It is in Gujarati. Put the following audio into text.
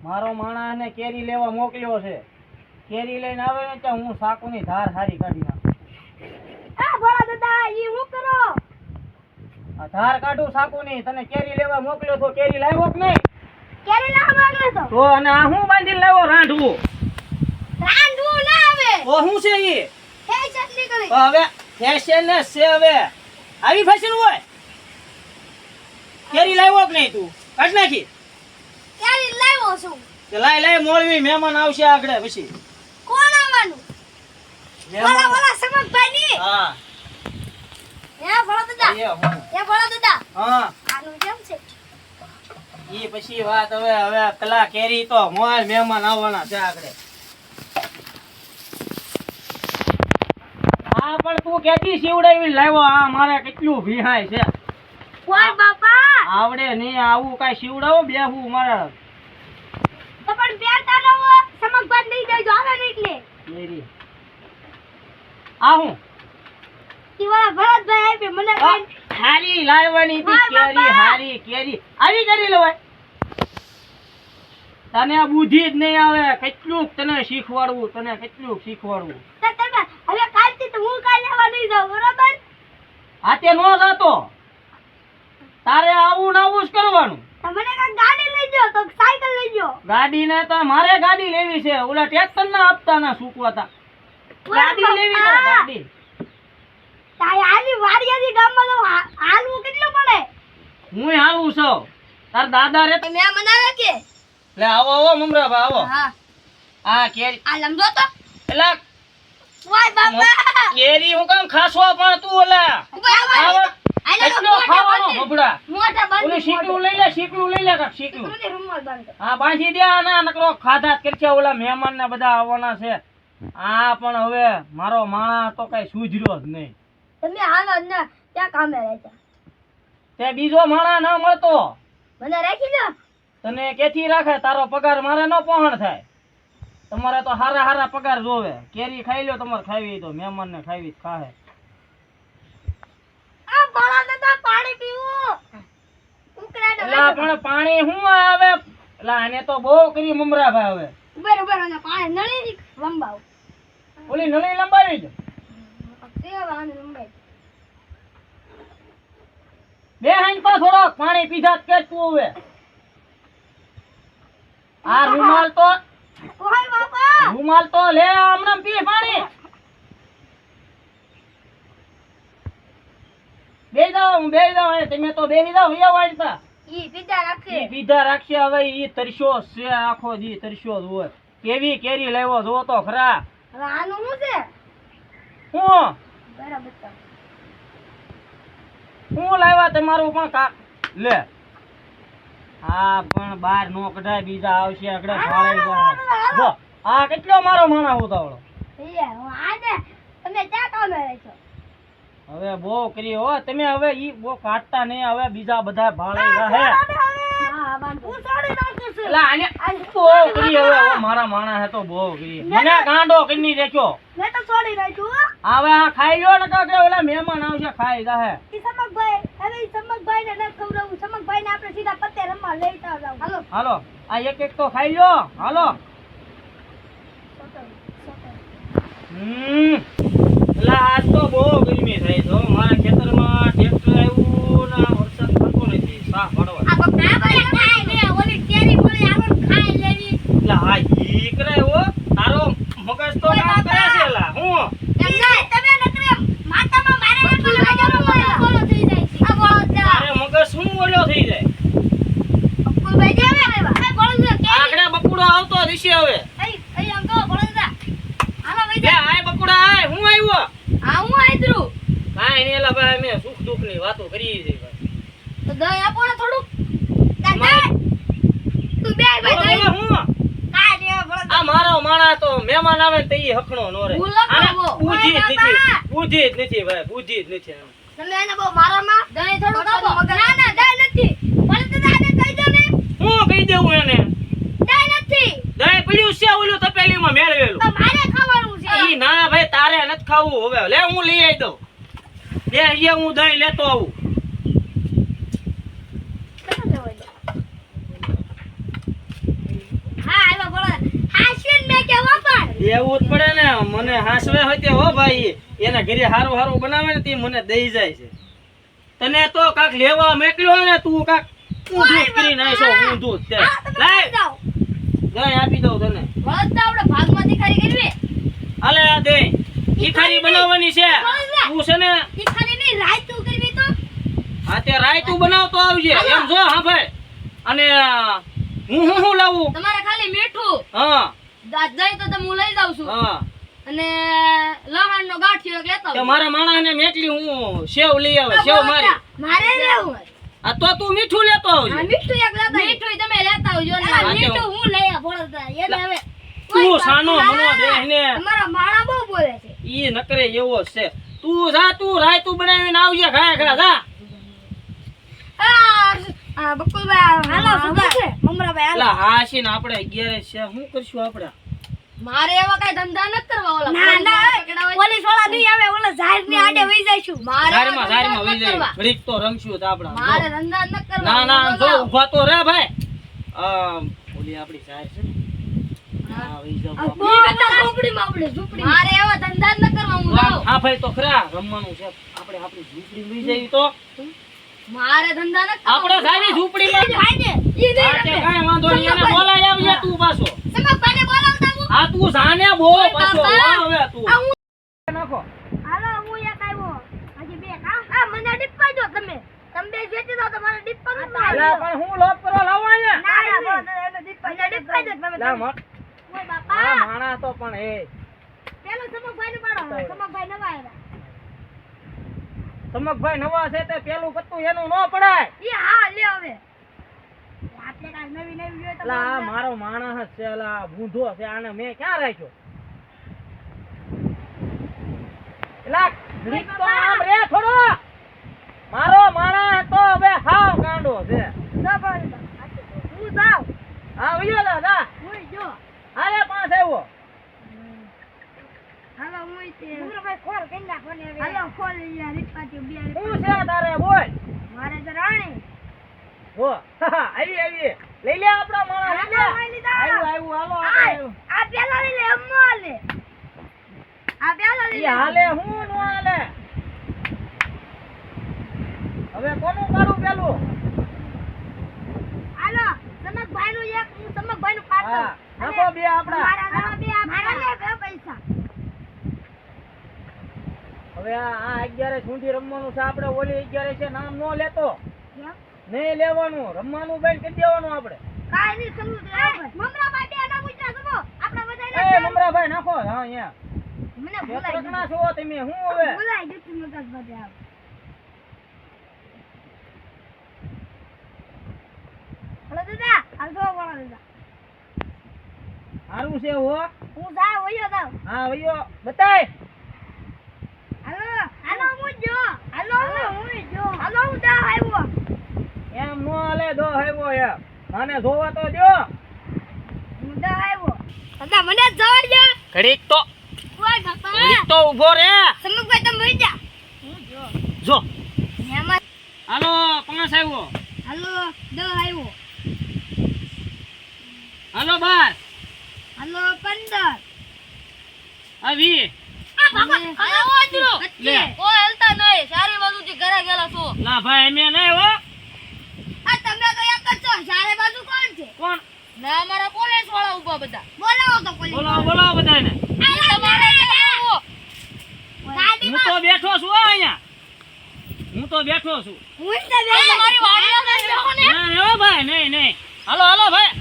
મારો માણસને કેરી લેવા મોકલ્યો છે. કેરી લઈને આવે ને ત્યાં હું સાકુની ધાર હારી કાઢી નાખું. આ ભોળા દાદા ઈ હું કરો? આ ધાર કાઢું સાકુની. તને કેરી લેવા મોકલ્યો તો કેરી લાવ્યો કે નહીં? કેરી ના માંગલો તો. તો અને આ હું બાંધીને લાવ્યો રાંઢવું? રાંધવું ના આવે. તો શું છે ઈ? હે ચટણી કરી. તો હવે ફેશન ને છે હવે. આવી ફેશન હોય? કેરી લાવ્યો કે નહીં તું? કાઢ નાખી. કેરી લાવ્યો છું. કે લાય મોળવી મહેમાન આવશે આગળ પછી. કોણ આવવાનું? વાલા વાલા સમકભાઈ ની. હા. હે ભોળા દાદા. હે ભોળા દાદા. હા. આનું કેમ છે? ઈ પછી વાત હવે પેલા કેરી તો મોય મહેમાન આવવાના છે આગળ. હા પણ તું કેતી શિવડાવી લાવ્યો. આ મારે કેટલું ભીહાય છે. કોણ બાપા? આવડે નહીં આવું કાઈ શિવડાવો બેહું મારે. તો પણ બેરતા ન હો સમકભાઈ લઈ જજો આવે ને એટલે. કેરી આ હું ઈ વાળા ભરતભાઈ આપે મને કઈ હારી લાવવાની હતી. હા, કેરી બાપા. હારી કેરી આવી કરી લેવાય. તને આ બુદ્ધિ જ નહીં આવે. કેટલું તને શીખવાડવું તો તમે હવે કાલથી તો હું કાલ લેવા નહીં જાઉં બરાબર? હાથે નો જાતો. તારે આવું ને આવું જ કરવાનું. તો મને કાંઈક ગાડી લઈ જાઓ તો સાયકલ લઈ જાઓ. ગાડી ને તો મારે ગાડી લેવી છે. ઓલા ટ્રેક્ટર ના હપ્તા ના સૂકવાતા. ગાડી લેવી છે ગાડી. તાય આલી વાડિયાથી ગામમાં તો હાલવું કેટલું પડે? હું હાલું છું. તાર દાદા રે મેં મનાવે કે લે આવો મમરાભા આવો. હા આ કેરી આ લંગો તો એલા વાય બાપા કેરી હું કામ ખાસવા પણ તું ઓલા આવો કેટલો ખાવાનો બબડા. મોટા બંધ ઓલું શીકલું લઈ લે કાક શીકલું. રૂમાલ બંધ હા બાંધી દે. આના નકરો ખાધા જ કરશે. ઓલા મહેમાન ને બધા આવવાના છે. આ પણ હવે મારો માણસ તો કઈ સુધર્યો જ નહીં. તમે હાલો ને ક્યાં કામે રહેતા? તે બીજો માણસ ન મળતો. મને રાખી લો. તને કેથી રાખે? તારો પગાર મારે ન પહોંચ થાય. તમારે તો હારા પગાર જોવે. કેરી ખાઈ લો તમારે ખાવી તો મહેમાન ને ખાવી ખાહે. આ ભોળા દાદા પાણી પીવું. ઉકરાડો એલા પણ પાણી શું આવે? એલા આને તો બહુ કરી મમરાભાઈ હવે. ઉભર અને પાણી નળી લંબાવ. ઓલી નળી લંબાવી દો. સેવાનું લંબાઈ. બે હાઈન પા થોડોક પાણી પીધા જ કે તું હવે. આ રૂમાલ તો લે હમણાં પી પાણી. બે જાઓ તમે તો બેસી જાઓ. હિયા વાળતા ઈ પીધા રાખે. પીધા રાખશે. હવે ઈ તરસ્યો છે આખો દી તરસ્યો જ હોય. કેવી કેરી લાવ્યો જો તો ખરા. હવે આનું શું છે? હું બરાબર તો. હું લાવ્યા તમારું પણ કા લે. હા પણ બાર નો કઢાય. બીજા આવશે આગળ ફાળાઈ જાય. જો આ કેટલો મારો માણા ઉતાવળો. હું આને તમે ક્યાં કામે રહેશો? હવે બહુ કરી હો તમે. હવે ઈ બહુ કાઢતા નહીં. હવે બીજા બધા ભાળાઈ જાય. હા વાંધો. હું છોડી નાખું છું. એટલે આને બહુ કરી હવે. ઓ મારા માણા હે તો બહુ કરી. મને ગાંડો કરી રાખ્યો. મેં તો છોડી નાખ્યું. હવે આ ખાઈ લ્યો ને કાકે ઓલા મહેમાન આવશે ખાઈ જાહે. ઈ સમકભાઈ હવે ઈ સમકભાઈ ને ન ખવડાવું. સમકભાઈ ને આપણે સીધા પત્તે રમવા લેતા જાવ. હાલો હાલો આ એક તો ખાઈ લ્યો. હાલો એટલે આજ તો બહુ ગરમી થાય છે. મારા ખેતરમાં ટ્રેક્ટર આવ્યું ને વરસાદ થતો નથી. સાફ પડવા આ બકરા બકરા ખાઈ લે. ઓલી કેરી પડી આવન ખાઈ લેવી. એટલે હા ઈ કરે હો. તારો મગજ તો કામ કરે છે. એલા હું એમ નહીં તમે નકરે માતામાં મારે નતો લાગ્યો બોલો થઈ જાય છે. આ બોલો તારે મગજ શું ઓલ્યો થઈ જાય. કોઈ ભાઈ દેવે રેવા. એ બોલો કે આગળ બકુડો આવતો દિશે હવે. એ અંકો બોલો દા. હાલો ભાઈ બે આય બકુડા આય. હું આવ્યો. આ હું આઈતરું. કાઈ નહીં એલા ભાઈ અમે સુખ દુઃખ ની વાતો કરી છે ભાઈ. તો દહીં આપો ને થોડું. દાદા તું બે ભાઈ બોલો, દહીં. હું કાઈ દે બોલો. આ મારો માણા તો મહેમાન આવે ને તો ઈ હખણો નો રે. બુદ્ધિ જ નથી ભાઈ. બુદ્ધિ જ નથી. તમે એને બહુ મારામાં દહીં થોડું આપો. ના ના દહીં નથી. બોલો તો દાદા કહી દો ને. હું કહી દેવું એને. દહીં નથી. દહીં પડ્યું છે ઓલું તપેલીમાં મેળવેલું. તો મારે ખાવાનું છે. ઈ ના ભાઈ તારે નથી ખાવું. હવે લે હું લઈ આવી દઉં. બે અહીંયા હું દહીં લેતો આવું. કેવા પણ એવું જ પડે ને મને હાસવે હોય તે હો ભાઈ એના ઘરે હારું હારું બનાવે ને તે મને દઈ જાય છે તને તો કાક લેવા મેકલ્યો ને તું કાક ઊંધું કરી નાખશો ઊંધું જ તે લાય જાઓ દઈ આપી દઉં તને વળતા આપણે ભાગમાંથી ખરી કરવી હાલે આ દે તીખારી બનાવવાની છે તું છે ને તીખારી નહીં રાયતું કરવી તો હા તે રાયતું બનાવતો આવજે એમ જો હા ભાઈ અને હું લાવું તમારે ખાલી મીઠું હા જાય તો તમે હું લઈ જાઉં છું હા અને લહણનો ગાંઠિયો એક લેતો તે મારા માણસને મેકલી હું સેવ લઈ આવે સેવ મારી મારે લેવું આ તો તું મીઠું લેતો આવજે મીઠું એક લેતા મીઠું તમે લેતા આવજો ને હા, મીઠું હું લઈ આ બોલતા એને હવે તું સાનો મનો દેહને તમારા માળા બહુ બોલે છે ઈ નકરે એવો જ છે તું જા તું રાયતું બનાવીને આવજે ખાય ખા જા આ બકુલભાઈ હાલો સુગર છે મમરાભાઈ હાલો એલા હાશી ને આપણે 11 છે શું કરશું આપણે મારે એવા કઈ ધંધા ન કરવા ઓલા ના ના પોલીસ વાળા નહીં આવે ઓલા જાહેર ની આડે વઈ જઈશું મારે જારમાં વઈ જાય ઘડીક તો રમશું તો આપણે મારે ધંધા ન કરવા ના ના આમ જો ઊભા તો રે ભાઈ ઓલી આપણી જાહેર છે ને હા વઈ જાવ મારે એવા ધંધા ન કરવા હું જાઉં હા ભાઈ તો ખરા રમવાનું છે આપણે આપણી ઝૂંપડી લઈ જઈએ તો મારે ધંધા ન કરવા આપણે સારી ઝૂંપડીમાં ખાઈને ઈ હા તે કાંઈ વાંધો નહીં એને બોલાય આવજે તું પાછો સમકભાઈને બોલાવતા હું હા તું જાને બો પાછો વાહ હવે તું નાખો હાલો હું એક આવ્યો હજી બે આ મને ડીપ્પા દો તમે બે જેતી દો તમારે ડીપ્પા નું અલા પણ હું લોક કરવા લાવો અહીંયા ના ના એને ડીપ્પા દો તમે લા મત ઓય આ બાપા માણા તો પણ એ પેલો સમકભાઈ ને પાડો સમકભાઈ નવા આવ્યા સમકભાઈ નવા છે તે પેલું કત્તું એનું ન પડાય ઈ હા લે હવે આપણે કાઈ નવી નવી જોઈએ તો અલા આ મારો માણસ જ છે અલા બૂંધો છે આને મેં ક્યાં રાખ્યો એલા ઘડીક તો આમ રે થોડો મારો માણસ તો હવે હાવ ગાંડો છે હું જાઉં હા વયો દાદા હું જો હાલે પાસ આવ્યો હાલો હું તે મુરભાઈ ખોલ કરી નાખો ને હવે હાલો ખોલ યાર રીતપાટી બે શું છે તારે બોલ મારે તો રાણી હો આવી લઈ લે આપણા માણસ લઈ લે આવ્યું હાલો આપણે આ પેલા લઈ લે અમ્મો લે આ પેલા લઈ ઈ હાલે હું નો હાલે હવે કોનું કરું પેલું હાલો સમકભાઈ નું એક હું સમકભાઈ નું પાછળ હા નાખો બે આપડા મારા બે મારા લે પૈસા હવે આ 11 છૂંડી રમવાનું છે આપણે ઓલી 11 છે નામ નો લેતો કેમ નહીં લેવાનું રમવાનું બંધ કરી દેવાનું આપણે કાઈ નહીં સમજુ મમરાભાઈ બે ના પૂછ્યા સમો આપણે એ બધાને મમરાભાઈ નાખો હા અહીંયા મને કેટલા છો તમે હું હવે ભૂલાઈ ગયું મગજ બધે આવ હલો દાદા હાલ જો બોલો દાદા સારું છે હો હું જા વયો જાવ હા વયો બતાય હાલો હાલો હું જો હાલો હું જો હાલો હું જા આવ્યો એમ નો હાલે દો આવ્યો એમ મને જોવા તો દો હું જા આવ્યો દાદા મને જવા દે ઘડીક તો ઓય બાપા ઘડીક તો ઊભો રે સમુખભાઈ તમે વઈ જા હું જો એમાં હાલો પાંચ આવ્યો હાલો દો આવ્યો હાલો 12 હાલો 15 આવી હાલો આજરો લે. ઓય હલતા નહીં સારી બાજુથી ઘરે ગયેલા છો લા ભાઈ અમે નહીં હો આ તમે તો એક જ છો સારી બાજુ કોણ છે કોણ ના અમારા પોલીસ વાળા ઊભા બધા બોલાવો તો પોલીસ બોલાવો બધાને તમારે બોલાવો હું તો બેઠો છું હો અહીંયા હું તો બેઠો છું હું તો મારી વાડીઓ બેઠો ને ના હો ભાઈ નહીં હાલો ભાઈ